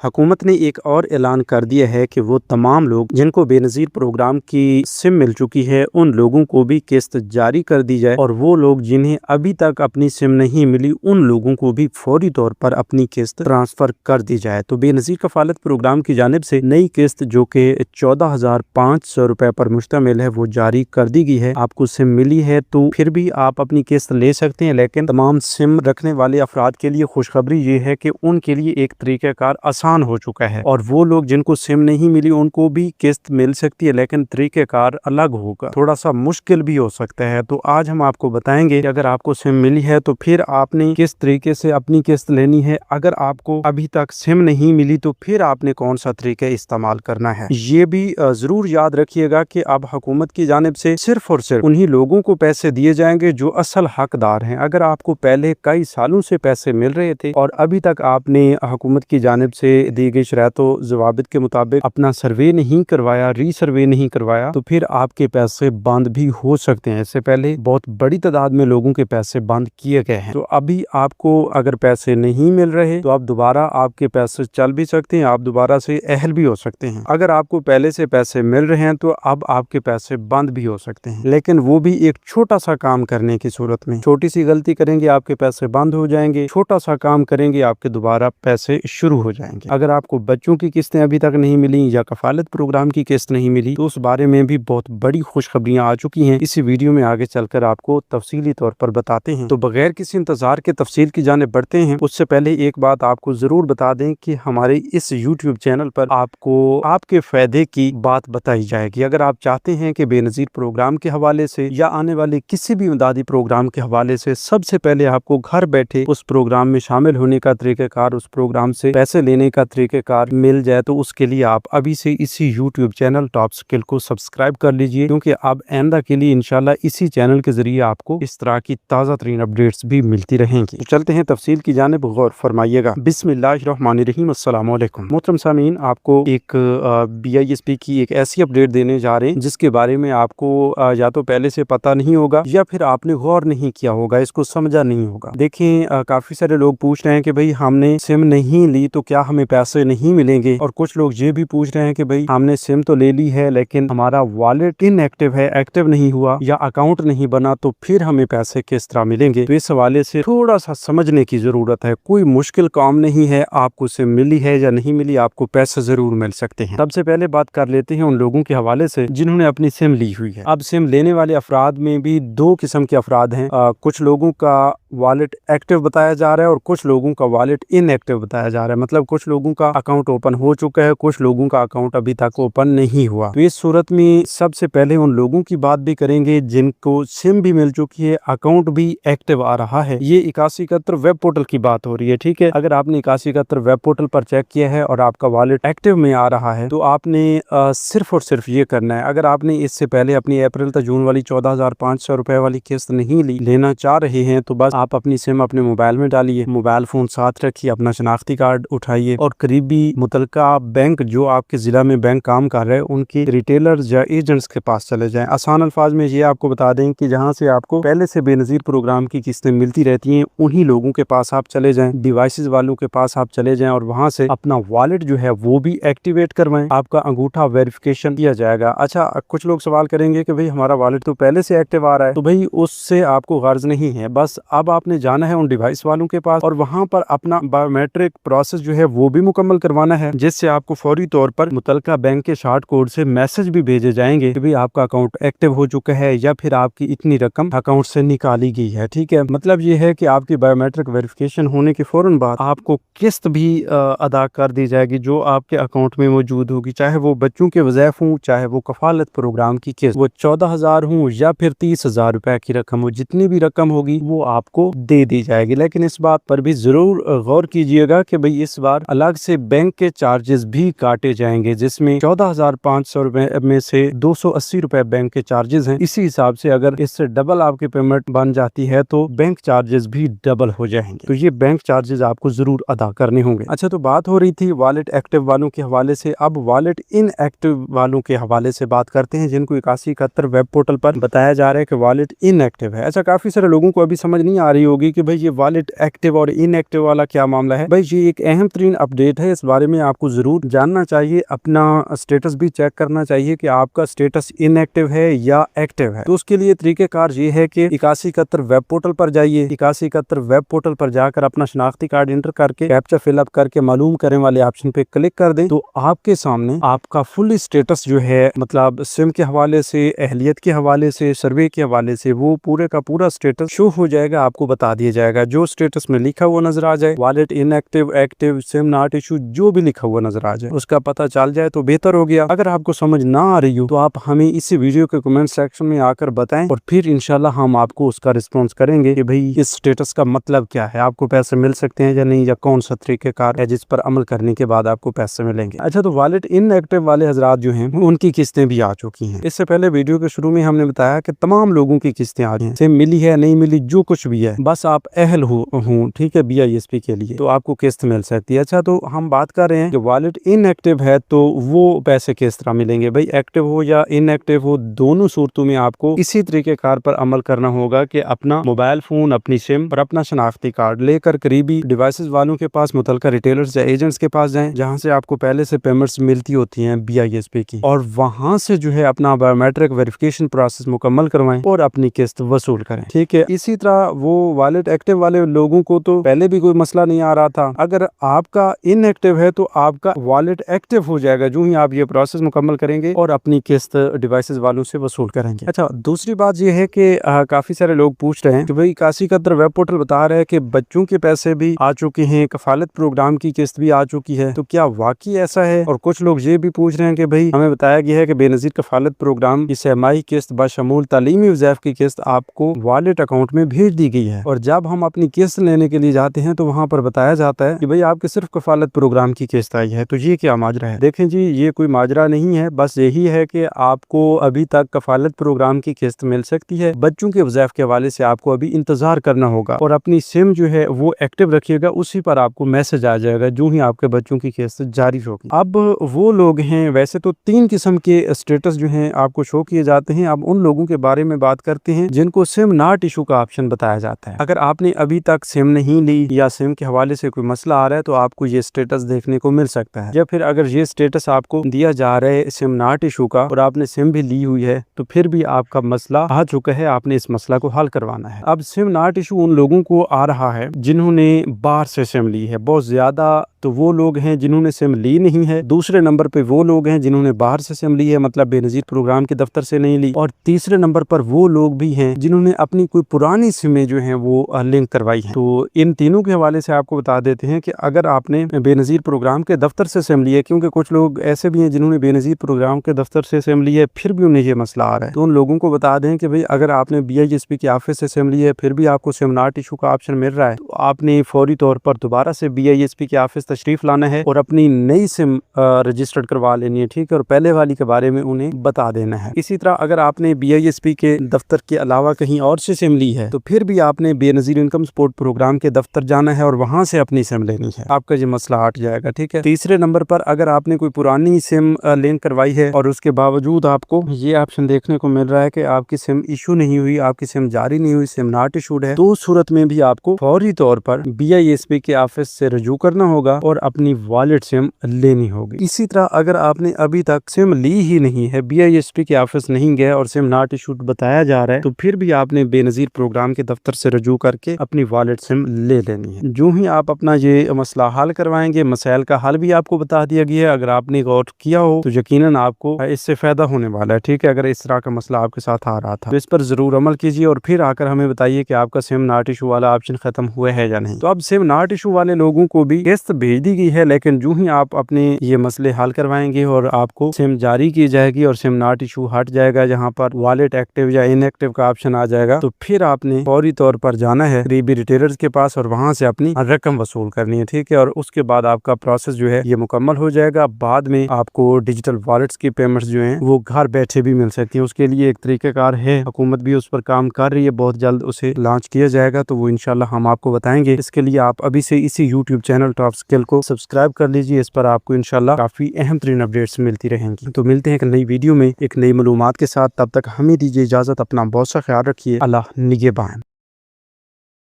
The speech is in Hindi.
हुकूमत ने एक और ऐलान कर दिया है कि वो तमाम लोग जिनको बेनज़ीर प्रोग्राम की सिम मिल चुकी है उन लोगों को भी किस्त जारी कर दी जाए और वो लोग जिन्हें अभी तक अपनी सिम नहीं मिली उन लोगों को भी फौरी तौर पर अपनी किस्त ट्रांसफर कर दी जाए। तो बेनज़ीर कफालत प्रोग्राम की जानिब से नई किस्त जो कि 14,500 रुपए पर मुश्तमिल है वो जारी कर दी गई है। आपको सिम मिली है तो फिर भी आप अपनी किस्त ले सकते हैं, लेकिन तमाम सिम रखने वाले अफराद के लिए खुशखबरी ये है कि उनके लिए एक तरीक़ाकार आसान हो चुका है और वो लोग जिनको सिम नहीं मिली उनको भी किस्त मिल सकती है, लेकिन तरीक़ेकार अलग होगा, थोड़ा सा मुश्किल भी हो सकता है। तो आज हम आपको बताएंगे कि अगर आपको सिम मिली है तो फिर आपने किस तरीके से अपनी किस्त लेनी है। अगर आपको अभी तक सिम नहीं मिली तो फिर आपने कौन सा तरीका इस्तेमाल करना है। ये भी जरूर याद रखिएगा कि अब हुकूमत की जानिब से सिर्फ और सिर्फ उन्हीं लोगों को पैसे दिए जाएंगे जो असल हकदार हैं। अगर आपको पहले कई सालों से पैसे मिल रहे थे और अभी तक आपने हुकूमत की जानिब से दी गई शरायतो ज़वाबित के मुताबिक अपना सर्वे नहीं करवाया, रीसर्वे नहीं करवाया, तो फिर आपके पैसे बंद भी हो सकते हैं। इससे पहले बहुत बड़ी तादाद में लोगों के पैसे बंद किए गए हैं। तो अभी आपको अगर पैसे नहीं मिल रहे तो आप दोबारा आपके पैसे चल भी सकते हैं, आप दोबारा से अहल भी हो सकते हैं। अगर आपको पहले से पैसे मिल रहे हैं तो अब आपके पैसे बंद भी हो सकते हैं, लेकिन वो भी एक छोटा सा काम करने की सूरत में। छोटी सी गलती करेंगे आपके पैसे बंद हो जाएंगे, छोटा सा काम करेंगे आपके दोबारा पैसे शुरू हो जाएंगे। अगर आपको बच्चों की किस्तें अभी तक नहीं मिली या कफालत प्रोग्राम की किस्त नहीं मिली तो उस बारे में भी बहुत बड़ी खुशखबरियां आ चुकी हैं। इसी वीडियो में आगे चलकर आपको तफसीली तौर पर बताते हैं। तो बगैर किसी इंतजार के तफसील की जाने बढ़ते हैं, उससे पहले एक बात आपको जरूर बता दें कि हमारे इस YouTube चैनल पर आपको आपके फायदे की बात बताई जाएगी। अगर आप चाहते हैं कि बेनज़ीर प्रोग्राम के हवाले से या आने वाले किसी भी इमदादी प्रोग्राम के हवाले से सबसे पहले आपको घर बैठे उस प्रोग्राम में शामिल होने का तरीक़ाकार, उस प्रोग्राम से पैसे लेने का तरीक़ाकार मिल जाए, तो उसके लिए आप अभी से इसी YouTube चैनल टॉप स्किल को सब्सक्राइब कर लीजिए, क्योंकि अब आइंदा के लिए इंशाल्लाह इसी चैनल के जरिए आपको इस तरह की ताज़ा तरीन अपडेट्स भी मिलती रहेंगी। तो चलते हैं तफसील की जानिब, गौर फरमाइएगा। बिस्मिल्लाहिर्रहमानिर्रहीम, अस्सलाम वालेकुम। मोहतरम सामीन, आपको एक BISP की एक ऐसी अपडेट देने जा रहे हैं जिसके बारे में आपको या तो पहले से पता नहीं होगा या फिर आपने गौर नहीं किया होगा, इसको समझा नहीं होगा। देखें, काफी सारे लोग पूछ रहे हैं कि भाई हमने सिम नहीं ली तो क्या हमें पैसे नहीं मिलेंगे, और कुछ लोग ये भी पूछ रहे हैं कि भाई हमने सिम तो ले ली है लेकिन हमारा वॉलेट इनएक्टिव है, एक्टिव नहीं हुआ या अकाउंट नहीं बना, तो फिर हमें पैसे किस तरह मिलेंगे। तो इस हवाले से थोड़ा सा समझने की जरूरत है। कोई मुश्किल काम नहीं है, आपको सिम मिली है या नहीं मिली, आपको पैसे जरूर मिल सकते हैं। सबसे पहले बात कर लेते हैं उन लोगों के हवाले से जिन्होंने अपनी सिम ली हुई है। अब सिम लेने वाले अफराद में भी दो किस्म के अफराद हैं। कुछ लोगों का वॉलेट एक्टिव बताया जा रहा है और कुछ लोगों का वॉलेट इनएक्टिव बताया जा रहा है। मतलब कुछ लोगों का अकाउंट ओपन हो चुका है, कुछ लोगों का अकाउंट अभी तक ओपन नहीं हुआ। तो इस सूरत में सबसे पहले उन लोगों की बात भी करेंगे जिनको सिम भी मिल चुकी है, अकाउंट भी एक्टिव आ रहा है। ये 8171 वेब पोर्टल की बात हो रही है, ठीक है। अगर आपने 8171 वेब पोर्टल पर चेक किया है और आपका वॉलेट एक्टिव में आ रहा है तो आपने सिर्फ और सिर्फ ये करना है। अगर आपने इससे पहले अपनी अप्रैल तक जून वाली 14,500 रुपए वाली किस्त नहीं लेना चाह रहे हैं तो बस आप अपनी सिम अपने मोबाइल में डालिए, मोबाइल फोन साथ रखिए, अपना शनाख्ती कार्ड उठाइए और करीबी मुतलका बैंक जो आपके जिला में बैंक काम कर रहे हैं उनके रिटेलर्स या एजेंट्स के पास चले जाएं। आसान अल्फाज में ये आपको बता दें कि जहां से आपको पहले से बेनज़ीर प्रोग्राम की किस्तें मिलती रहती हैं उन्हीं लोगों के पास आप चले जाएं, डिवाइसेस वालों के पास आप चले जाएं और वहां से अपना वॉलेट जो है वो भी एक्टिवेट करवाएं। आपका अंगूठा वेरिफिकेशन किया जाएगा। अच्छा, कुछ लोग सवाल करेंगे कि भाई हमारा वॉलेट तो पहले से एक्टिव आ रहा है, तो भाई उससे आपको गर्ज नहीं है। बस अब आपने जाना है उन डिवाइस वालों के पास और वहां पर अपना बायोमेट्रिक प्रोसेस जो है वो भी मुकम्मल करवाना है, जिससे आपको फौरी तौर पर मुतलका बैंक के शॉर्ट कोड से मैसेज भी भेजे जाएंगे कि भाई आपका अकाउंट एक्टिव हो चुका है या फिर आपकी इतनी रकम अकाउंट से निकाली गई है, ठीक है। मतलब ये है कि आपकी बायोमेट्रिक वेरिफिकेशन होने के फौरन बाद आपको किस्त भी अदा कर दी जाएगी जो आपके अकाउंट में मौजूद होगी, चाहे वो बच्चों के वज़ैफ हों, चाहे वो कफालत प्रोग्राम की किस्त, वो 14,000 हो या फिर 30,000 रुपए की रकम हो, जितनी भी रकम होगी वो आपको दे दी जाएगी। लेकिन इस बात पर भी जरूर गौर कीजिएगा कि भाई इस बार अलग से बैंक के चार्जेस भी काटे जाएंगे, जिसमें 14,500 रुपए में से 280 रुपए बैंक के चार्जेस हैं। इसी हिसाब से अगर इससे डबल आपकी पेमेंट बन जाती है तो बैंक चार्जेस भी डबल हो जाएंगे। तो ये बैंक चार्जेस आपको जरूर अदा करने होंगे। अच्छा, तो बात हो रही थी वॉलेट एक्टिव वालों के हवाले से, अब वॉलेट इनएक्टिव वालों के हवाले से बात करते हैं जिनको 8171 वेब पोर्टल पर बताया जा रहा है कि वॉलेट इनएक्टिव है। अच्छा, काफी सारे लोगों को अभी समझ नहीं आ रही होगी कि भाई ये वॉलेट एक्टिव और इनएक्टिव वाला क्या मामला है। भाई ये एक अहम तरीन अपडेट है, इस बारे में आपको जरूर जानना चाहिए। अपना स्टेटस भी चेक करना चाहिए कि आपका स्टेटस इनएक्टिव है या एक्टिव है। तो उसके लिए तरीकेकार ये है कि 8171 वेब पोर्टल पर जाइए। 8171 वेब पोर्टल पर जाकर अपना शनाख्ती कार्ड इंटर करके कैप्चा फिलअप करके मालूम करें वाले ऑप्शन पे क्लिक कर दें, तो आपके सामने आपका फुल स्टेटस जो है, मतलब सिम के हवाले से, अहलियत के हवाले से, सर्वे के हवाले से, वो पूरे का पूरा स्टेटस शो हो जाएगा, आपको बता दिया जाएगा। जो स्टेटस में लिखा हुआ नजर आ जाए, wallet inactive, active, SIM not issue, जो भी लिखा हुआ नजर आ जाए उसका पता चल जाए तो बेहतर हो गया। अगर आपको समझ ना आ रही हो तो आप हमें इसी वीडियो के कमेंट सेक्शन में आकर बताएं और फिर इंशाल्लाह हम आपको उसका रिस्पॉन्स करेंगे कि भाई इस स्टेटस का मतलब क्या है, आपको पैसे मिल सकते हैं या नहीं, या कौन सा तरीकेकार है जिस पर अमल करने के बाद आपको पैसे मिलेंगे। अच्छा, तो वॉलेट इनएक्टिव वाले हजरात जो हैं उनकी किस्तें भी आ चुकी हैं। इससे पहले वीडियो के शुरू में हमने बताया कि तमाम लोगों की किस्तें आ रही हैं, सिम मिली है नहीं मिली, जो कुछ भी है, बस आप अहल हो ठीक है BISP के लिए, तो आपको किस्त मिल सकती है। अच्छा, तो हम बात कर रहे हैं कि वॉलेट इनएक्टिव है तो वो पैसे किस तरह मिलेंगे। भाई एक्टिव हो या इनएक्टिव हो, दोनों सूरतों में आपको इसी तरीकेकार पर अमल करना होगा कि अपना मोबाइल फोन, अपनी सिम और अपना शनाख्ती कार्ड लेकर करीबी डिवाइसेस वालों के पास, मुतलका रिटेलर्स या एजेंट्स के पास जाएं, जहां से आपको पहले से पेमेंट्स मिलती होती हैं BISP की, और वहां से जो है अपना बायोमेट्रिक वेरिफिकेशन प्रोसेस मुकम्मल करवाएं और अपनी किस्त वसूल करें। ठीक है, इसी तरह वो वॉलेट एक्टिव वाले लोगों को तो पहले भी कोई मसला नहीं आ रहा था, अगर आपका इनएक्टिव है तो आपका वॉलेट एक्टिव हो जाएगा जो ही आप ये प्रोसेस मुकम्मल करेंगे और अपनी किस्त डिवाइसेस वालों से वसूल करेंगे। अच्छा, दूसरी बात ये है कि काफी सारे लोग पूछ रहे हैं कि भाई 8171 वेब पोर्टल बता रहे हैं कि बच्चों के पैसे भी आ चुके हैं, कफालत प्रोग्राम की किस्त भी आ चुकी है, तो क्या वाकई ऐसा है? और कुछ लोग ये भी पूछ रहे हैं कि भाई हमें बताया गया है कि बेनजीर कफालत प्रोग्राम की सहमाही किस्त बशमूल तालीमी वज़ाइफ की किस्त आपको वॉलेट अकाउंट में भेज दी गई है, और जब हम अपनी किस्त लेने के लिए जाते हैं तो वहाँ पर बताया जाता है कि भाई आपके सिर्फ कफालत प्रोग्राम की किस्त आई है। तो ये क्या माजरा है? देखें जी, ये कोई माजरा नहीं है, बस यही है कि आपको अभी तक कफालत प्रोग्राम की किस्त मिल सकती है। बच्चों के वज़ाइफ के हवाले से आपको अभी इंतजार करना होगा और अपनी सिम जो है वो एक्टिव रखिएगा, उसी पर आपको मैसेज आ जाएगा जो ही आपके बच्चों की किस्त जारी होगी। अब वो लोग हैं, वैसे तो 3 किस्म के स्टेटस जो हैं आपको शो किए जाते हैं। अब उन लोगों के बारे में बात करते हैं जिनको सिम नॉट इशू का ऑप्शन बताया जाता है। अगर आपने अभी तक सिम नहीं ली या सिम के हवाले से कोई मसला आ रहा है तो आपको ये स्टेटस देखने को मिल सकता है। या फिर अगर ये स्टेटस आपको दिया जा रहा है सिम नॉट इशू का और आपने सिम भी ली हुई है तो फिर भी आपका मसला आ चुका है, आपने इस मसला को हल करवाना है। अब सिम नॉट इशू उन लोगों को आ रहा है जिन्होंने बाहर से सिम ली है, बहुत ज्यादा तो वो लोग हैं जिन्होंने सिम ली नहीं है। दूसरे नंबर पे वो लोग हैं जिन्होंने बाहर से सिम ली है, मतलब बेनजीर प्रोग्राम के दफ्तर से नहीं ली। और तीसरे नंबर पर वो लोग भी हैं जिन्होंने अपनी कोई पुरानी सिमें जो हैं वो लिंक करवाई हैं। तो इन तीनों के हवाले से आपको बता देते हैं कि अगर आपने बेनजीर प्रोग्राम के दफ्तर से सिम ली है, क्योंकि कुछ लोग ऐसे भी हैं जिन्होंने बेनजीर प्रोग्राम के दफ्तर से सिम ली है फिर भी उन्हें ये मसला आ रहा है, तो उन लोगों को बता दें कि भाई अगर आपने BISP के ऑफिस से सिम ली है फिर भी आपको सिम नॉट इशू का ऑप्शन मिल रहा है, तो आपने फौरी तौर पर दोबारा से BISP के ऑफिस तशरीफ लाना है और अपनी नई सिम रजिस्टर्ड करवा लेनी है। ठीक है, और पहले वाली के बारे में उन्हें बता देना है। इसी तरह अगर आपने BISP के दफ्तर के अलावा कहीं और से सिम ली है तो फिर भी आपने बेनजीर इनकम सपोर्ट प्रोग्राम के दफ्तर जाना है और वहां से अपनी सिम लेनी है, आपका ये मसला हट जाएगा। ठीक है, तीसरे नंबर पर अगर आपने कोई पुरानी सिम लिंक करवाई है और उसके बावजूद आपको ये ऑप्शन देखने को मिल रहा है कि आपकी सिम इशू नहीं हुई, आपकी सिम जारी नहीं हुई, सिम नॉट इशूड है, तो उस सूरत में भी आपको फौरी तौर पर BISP के ऑफिस से रजू करना होगा और अपनी वॉलेट सिम लेनी होगी। इसी तरह अगर आपने अभी तक सिम ली ही नहीं है, BISP के ऑफिस नहीं गए और सिम नॉट इशूड बताया जा रहा है, तो फिर भी आपने बेनजीर प्रोग्राम के दफ्तर से रजू करके अपनी वॉलेट सिम ले लेनी है। जो ही आप अपना ये मसला हल करवाएंगे, मसाइल का हल भी आपको बता दिया गया है। अगर आपने गौर किया हो तो यकीनन आपको इससे फायदा होने वाला है। ठीक है, अगर इस तरह का मसला आपके साथ आ रहा था तो इस पर जरूर अमल कीजिए और फिर आकर हमें बताइए कि आपका सिम नॉट इशू वाला ऑप्शन खत्म हुआ है या नहीं। तो अब सिम नॉट इशू वाले लोगों को भी किस्त भेज दी गई है, लेकिन जो ही आप अपने ये मसले हल करवाएंगे और आपको सिम जारी की जाएगी और सिम नॉट इशू हट जाएगा, जहाँ पर वॉलेट एक्टिव या इनएक्टिव का ऑप्शन आ जाएगा, तो फिर आपने फौरी तौर पर जाना है करीबी रिटेलर्स के पास और वहां से अपनी रकम वसूल करनी है। ठीक है, और उसके बाद आपका प्रोसेस जो है ये मुकम्मल हो जाएगा। बाद में आपको डिजिटल वॉलेट्स की पेमेंट्स जो हैं वो घर बैठे भी मिल सकती है। उसके लिए एक तरीकेकार है, हुकूमत भी उस पर काम कर रही है, बहुत जल्द उसे लॉन्च किया जाएगा, तो वो इंशाल्लाह हम आपको बताएंगे। इसके लिए आप अभी से इसी यूट्यूब चैनल टॉप स्किल को सब्सक्राइब कर लीजिए, इस पर आपको इंशाल्लाह काफी अहम तरीन अपडेट्स मिलती रहेंगी। तो मिलते हैं एक नई वीडियो में एक नई मालूमात के साथ, तब तक हमें दीजिए इजाजत, अपना बहुत सा ख्याल रखिए, अल्लाह निगहबान।